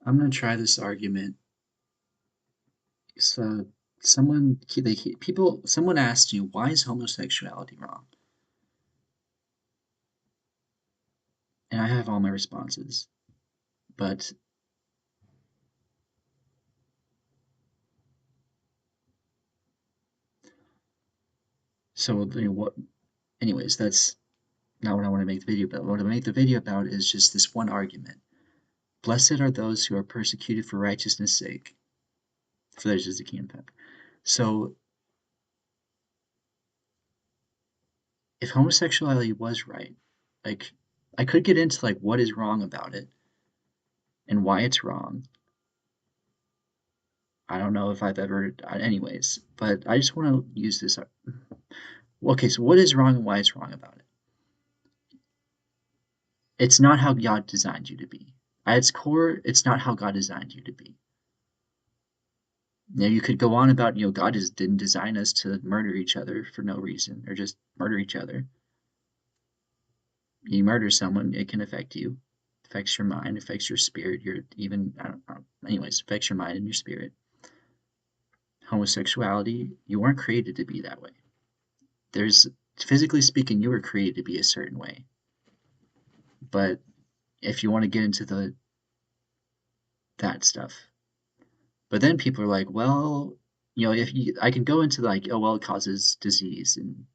I'm gonna try this argument. So, someone asked you, why is homosexuality wrong? And I have all my responses. But what? Anyways, that's not what I want to make the video about. What I make the video about is just this one argument. Blessed are those who are persecuted for righteousness' sake, for theirs is the kingdom. So, if homosexuality was right, like, I could get into like what is wrong about it and why it's wrong. I don't know if I've ever, anyways, but I just want to use this. Okay, so what is wrong and why it's wrong about it? It's not how God designed you to be. At its core, it's not how God designed you to be. You could go on about, God just didn't design us to murder each other for no reason or just murder each other. You murder someone, it can affect you. It affects your mind, affects your spirit, I don't know, anyways, affects your mind and your spirit. Homosexuality, you weren't created to be that way. Physically speaking, you were created to be a certain way. But if you want to get into that stuff, but then people are like, well, I can go into like, oh well, it causes disease and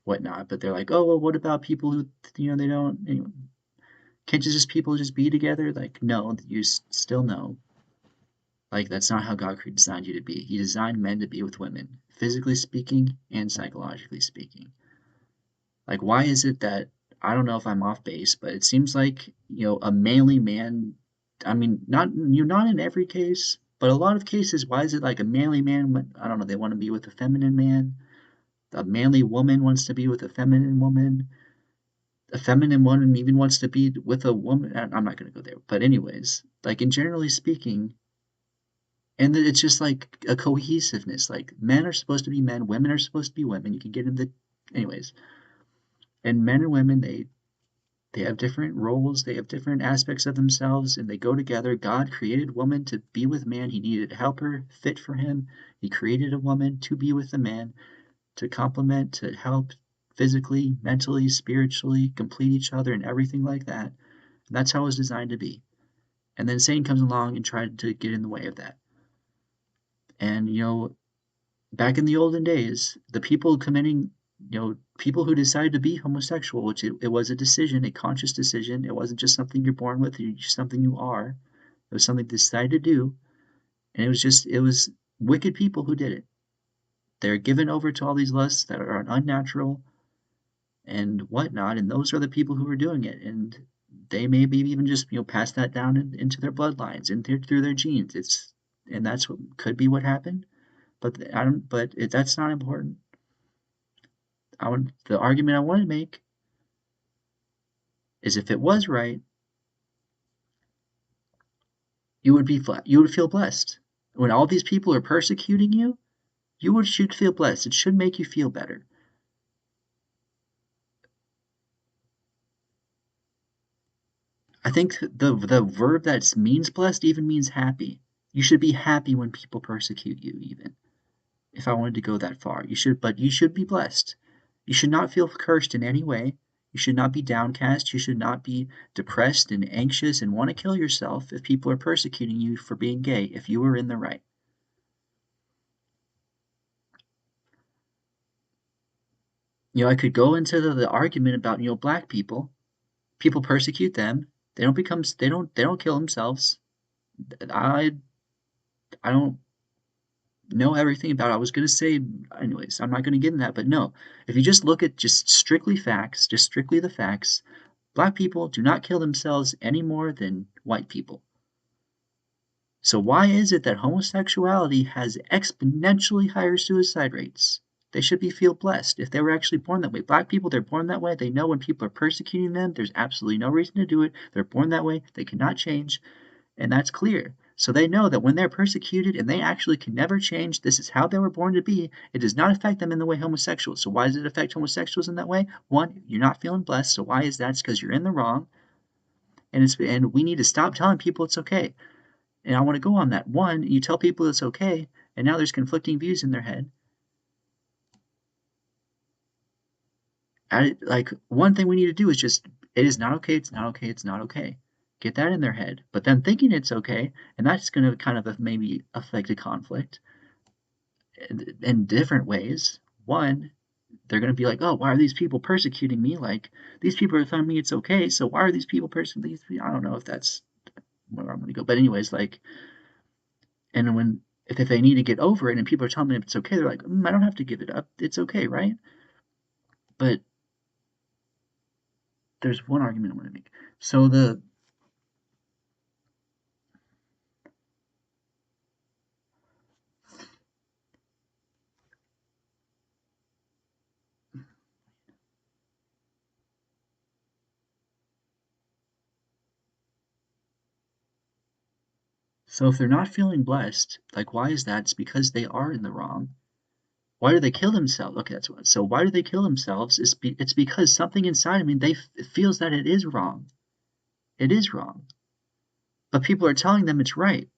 whatnot, but they're like, oh well, what about people who, they don't, can't you just people just be together? Like, no, you still know. Like, that's not how God designed you to be. He designed men to be with women, physically speaking and psychologically speaking. Like, why is it that, I don't know if I'm off base, but it seems like, a manly man, I mean, not in every case, but a lot of cases, why is it like a manly man, I don't know, they want to be with a feminine man, a manly woman wants to be with a feminine woman even wants to be with a woman. I'm not going to go there, but anyways, like in generally speaking, and it's just like a cohesiveness. Like men are supposed to be men, women are supposed to be women. You can get into, anyways, and men and women they have different roles, they have different aspects of themselves, and they go together. God created woman to be with man. He needed a helper fit for him. He created a woman to be with the man, to complement, to help physically, mentally, spiritually, complete each other, and everything like that. And that's how it was designed to be. And then Satan comes along and tried to get in the way of that. And, back in the olden days, the people committing, people who decided to be homosexual, which it was a decision, a conscious decision. It wasn't just something you're born with, it's just something you are. It was something they decided to do. And it was wicked people who did it. They're given over to all these lusts that are unnatural and whatnot, and those are the people who are doing it. And they maybe even just, pass that down into their bloodlines and through their genes. And that's what could be what happened. But that's not important. The argument I want to make is if it was right, you would feel blessed. When all these people are persecuting you, should feel blessed. It should make you feel better. I think the verb that means blessed even means happy. You should be happy when people persecute you, even. If I wanted to go that far, but you should be blessed. You should not feel cursed in any way. You should not be downcast. You should not be depressed and anxious and want to kill yourself if people are persecuting you for being gay, if you were in the right. I could go into the argument about, black people. People persecute them. They don't kill themselves. I I don't know everything about it. I was going to say, anyways, I'm not going to get in that, but no. If you just look at just strictly facts, just strictly the facts, black people do not kill themselves any more than white people. So why is it that homosexuality has exponentially higher suicide rates? They should feel blessed if they were actually born that way. Black people, they're born that way. They know when people are persecuting them, there's absolutely no reason to do it. They're born that way. They cannot change, and that's clear. So they know that when they're persecuted and they actually can never change, this is how they were born to be. It does not affect them in the way homosexuals. So why does it affect homosexuals in that way? One, you're not feeling blessed. So why is that? It's because you're in the wrong. And we need to stop telling people it's okay. And I want to go on that. One, you tell people it's okay, and now there's conflicting views in their head. Like, one thing we need to do is just, it is not okay, it's not okay, it's not okay. Get that in their head. But then thinking it's okay, and that's going to kind of maybe affect a conflict in different ways. One, they're going to be like, oh, why are these people persecuting me? Like, these people are telling me it's okay, so why are these people persecuting me? I don't know if that's where I'm going to go. But anyways, like, and if they need to get over it and people are telling them it's okay, they're like, I don't have to give it up. It's okay, right? But there's one argument I want to make. So if they're not feeling blessed, like why is that? It's because they are in the wrong. Why do they kill themselves? Okay, that's what. So why do they kill themselves? It's because something inside of me it feels that it is wrong. It is wrong, but people are telling them it's right.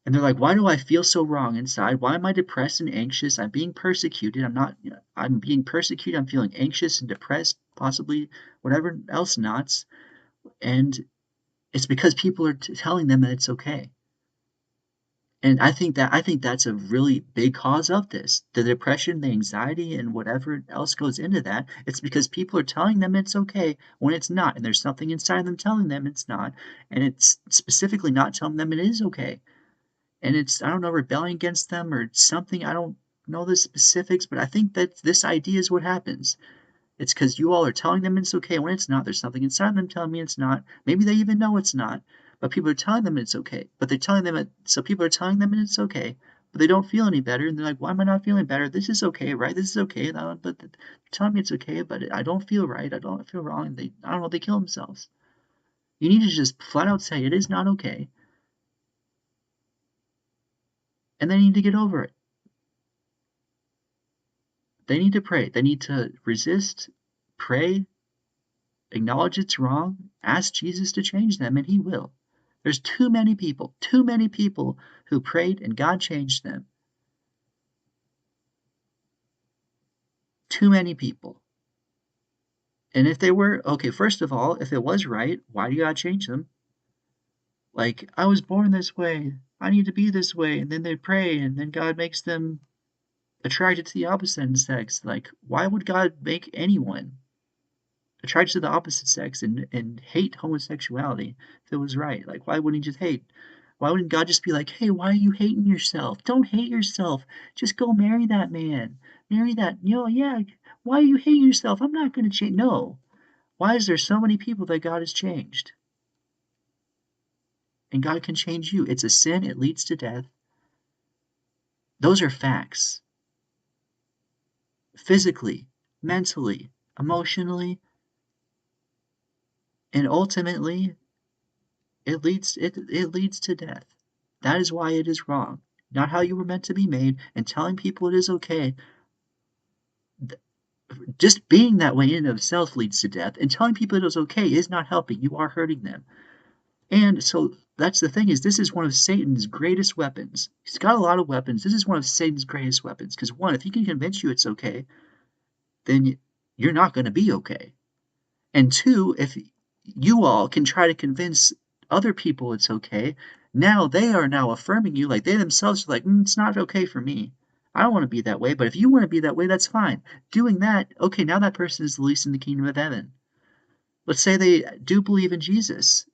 And they're like, why do I feel so wrong inside? Why am I depressed and anxious? I'm being persecuted. I'm not, I'm being persecuted. I'm feeling anxious and depressed, possibly whatever else nots. And it's because people are telling them that it's okay. And I think that's a really big cause of this. The depression, the anxiety, and whatever else goes into that. It's because people are telling them it's okay when it's not. And there's something inside them telling them it's not. And it's specifically not telling them it is okay. And it's, I don't know, rebelling against them or something. I don't know the specifics, but I think that this idea is what happens. It's because you all are telling them it's okay when it's not. There's something inside them telling me it's not. Maybe they even know it's not, but people are telling them it's okay. But they're telling them it, so people are telling them it's okay, but they don't feel any better. And they're like, why am I not feeling better? This is okay, right? This is okay. But they're telling me it's okay, but I don't feel right. I don't feel wrong. And I don't know, they kill themselves. You need to just flat out say it is not okay, and they need to get over it. They need to pray. They need to resist, pray, acknowledge it's wrong, ask Jesus to change them, and he will. There's too many people who prayed and God changed them. Too many people. And if they were, okay, first of all, if it was right, why do God change them? Like, I was born this way, I need to be this way, and then they pray, and then God makes them attracted to the opposite sex. Like, why would God make anyone attracted to the opposite sex and hate homosexuality if it was right? Like, why wouldn't he just hate? Why wouldn't God just be like, hey, why are you hating yourself? Don't hate yourself. Just go marry that man. Marry that, yeah. Why are you hating yourself? I'm not going to change. No. Why is there so many people that God has changed? And God can change you. It's a sin. It leads to death. Those are facts. Physically, mentally, emotionally, and ultimately it leads to death. That is why it is wrong. Not how you were meant to be made, and telling people it is okay. Just being that way in and of itself leads to death, and telling people it is okay is not helping. You are hurting them. And so that's the thing, is this is one of Satan's greatest weapons. He's got a lot of weapons. This is one of Satan's greatest weapons. Because one, if he can convince you it's okay, then you're not going to be okay. And two, if you all can try to convince other people it's okay, now they are now affirming you, like they themselves are like, it's not okay for me. I don't want to be that way, but if you want to be that way, that's fine. Doing that, okay, now that person is the least in the kingdom of heaven. Let's say they do believe in Jesus.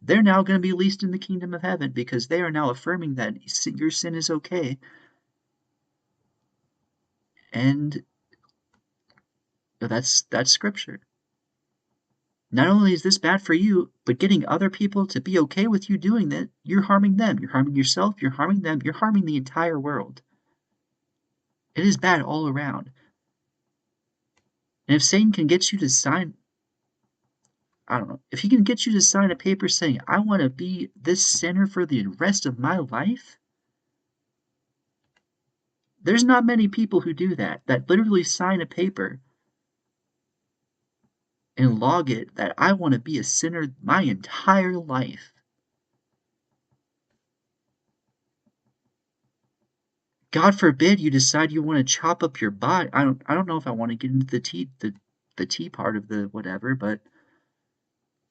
They're now going to be least in the kingdom of heaven because they are now affirming that your sin is okay. And that's scripture. Not only is this bad for you, but getting other people to be okay with you doing that, you're harming them. You're harming yourself, you're harming them, you're harming the entire world. It is bad all around. And if Satan can get you to sign, I don't know, if he can get you to sign a paper saying, I want to be this sinner for the rest of my life, there's not many people who do that literally sign a paper and log it that I want to be a sinner my entire life. God forbid you decide you want to chop up your body. I don't know if I want to get into the tea part of the whatever, but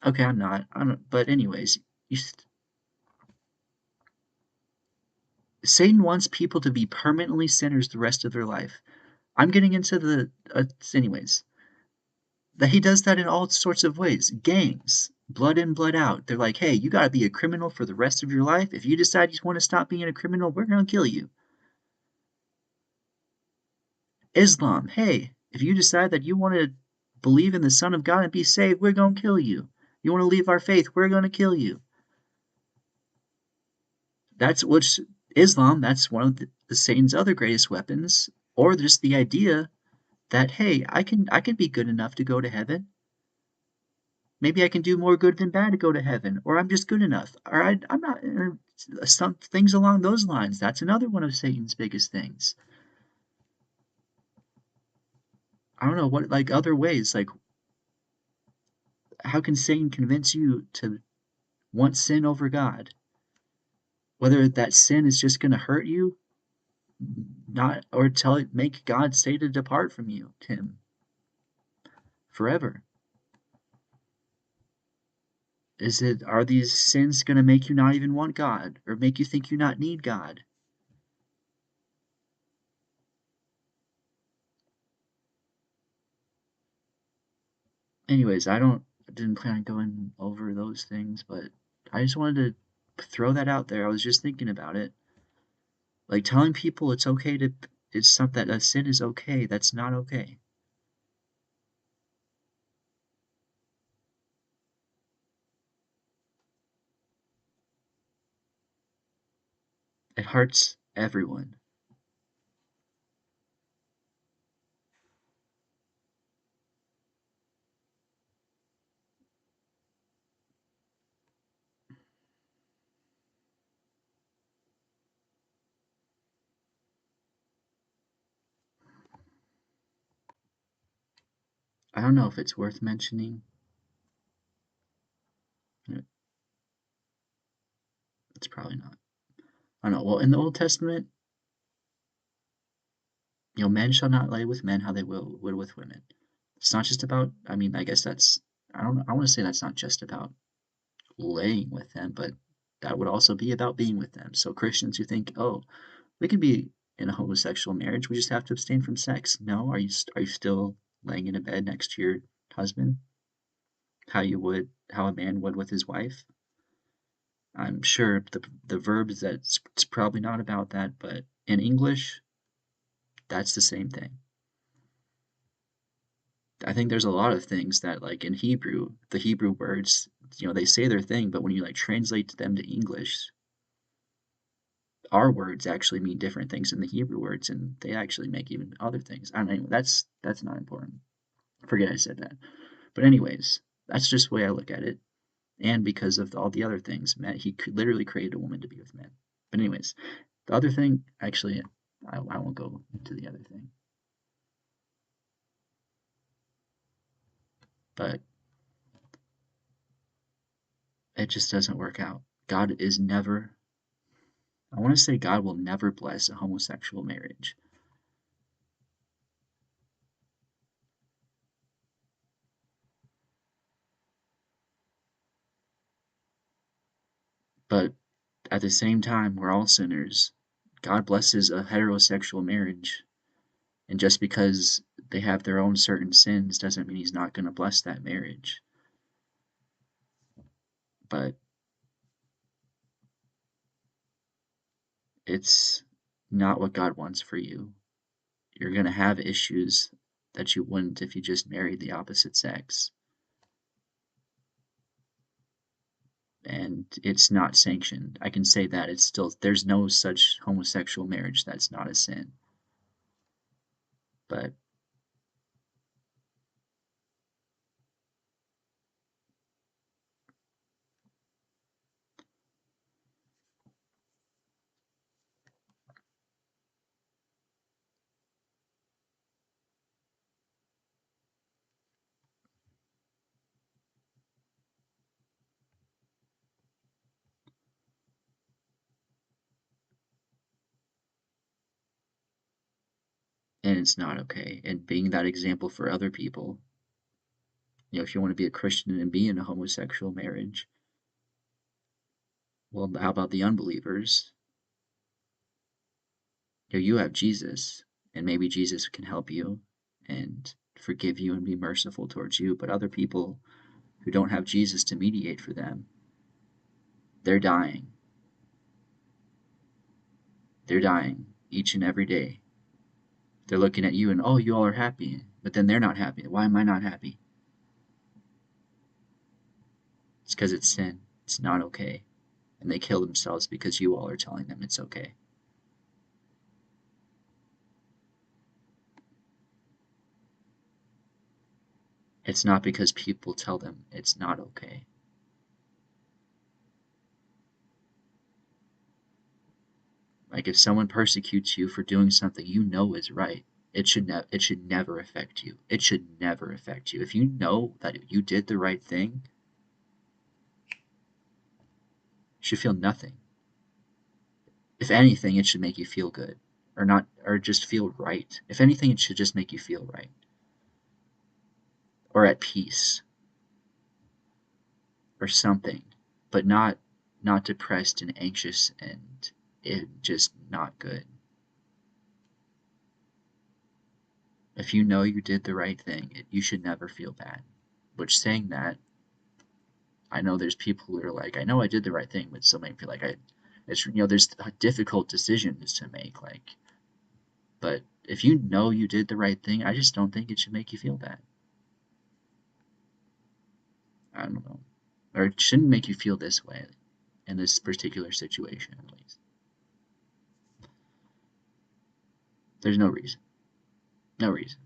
okay, I'm not. I don't. But anyways, you, Satan wants people to be permanently sinners the rest of their life. I'm getting into the anyways. That he does that in all sorts of ways. Gangs, blood in, blood out. They're like, hey, you got to be a criminal for the rest of your life. If you decide you want to stop being a criminal, we're gonna kill you. Islam, hey, if you decide that you want to believe in the Son of God and be saved, we're gonna kill you. You want to leave our faith, we're gonna kill you. That's which Islam. That's one of the Satan's other greatest weapons, or just the idea that hey, I can be good enough to go to heaven. Maybe I can do more good than bad to go to heaven, or I'm just good enough, or I'm not. Some things along those lines. That's another one of Satan's biggest things. I don't know what like other ways. Like, how can Satan convince you to want sin over God? Whether that sin is just going to hurt you, not or make God say to depart from you, Tim, forever. Are these sins going to make you not even want God or make you think you not need God? Anyways, I didn't plan on going over those things, but I just wanted to throw that out there. I was just thinking about it. Like telling people it's not that a sin is okay, that's not okay. It hurts everyone. I don't know if it's worth mentioning. It's probably not. I don't know. Well, in the Old Testament, men shall not lay with men how they would with women. It's not just about, I mean, I guess that's, I don't know, I want to say that's not just about laying with them, but that would also be about being with them. So Christians who think, oh, we can be in a homosexual marriage, we just have to abstain from sex. No, are you still laying in a bed next to your husband? How a man would with his wife? I'm sure the verb is that it's probably not about that, but in English, that's the same thing. I think there's a lot of things that like in Hebrew, the Hebrew words, they say their thing, but when you like translate them to English, our words actually mean different things than the Hebrew words, and they actually make even other things. I don't know. Anyway, that's not important. Forget I said that. But anyways, that's just the way I look at it, and because of all the other things, man, he could literally created a woman to be with men. But anyways, the other thing, actually, I won't go into the other thing, but it just doesn't work out. God is never. I want to say God will never bless a homosexual marriage, but at the same time, we're all sinners. God blesses a heterosexual marriage, and just because they have their own certain sins doesn't mean He's not going to bless that marriage. But it's not what God wants for you. You're going to have issues that you wouldn't if you just married the opposite sex. And it's not sanctioned. I can say that there's no such homosexual marriage that's not a sin. But and it's not okay. And being that example for other people, if you want to be a Christian and be in a homosexual marriage, well, how about the unbelievers? You have Jesus, and maybe Jesus can help you and forgive you and be merciful towards you. But other people who don't have Jesus to mediate for them, they're dying. They're dying each and every day. They're looking at you and, oh, you all are happy. But then they're not happy. Why am I not happy? It's because it's sin. It's not okay. And they kill themselves because you all are telling them it's okay. It's not because people tell them it's not okay. Like if someone persecutes you for doing something you know is right, it should never affect you. It should never affect you. If you know that you did the right thing, you should feel nothing. If anything, it should make you feel good, or not, or just feel right. If anything, it should just make you feel right or at peace or something, but not depressed and anxious and it just not good. If you know you did the right thing, you should never feel bad. Which saying that, I know there's people who are like, I know I did the right thing, but still make me feel like there's difficult decisions to make, like, but if you know you did the right thing, I just don't think it should make you feel bad. I don't know. Or it shouldn't make you feel this way in this particular situation, at least. There's no reason. No reason.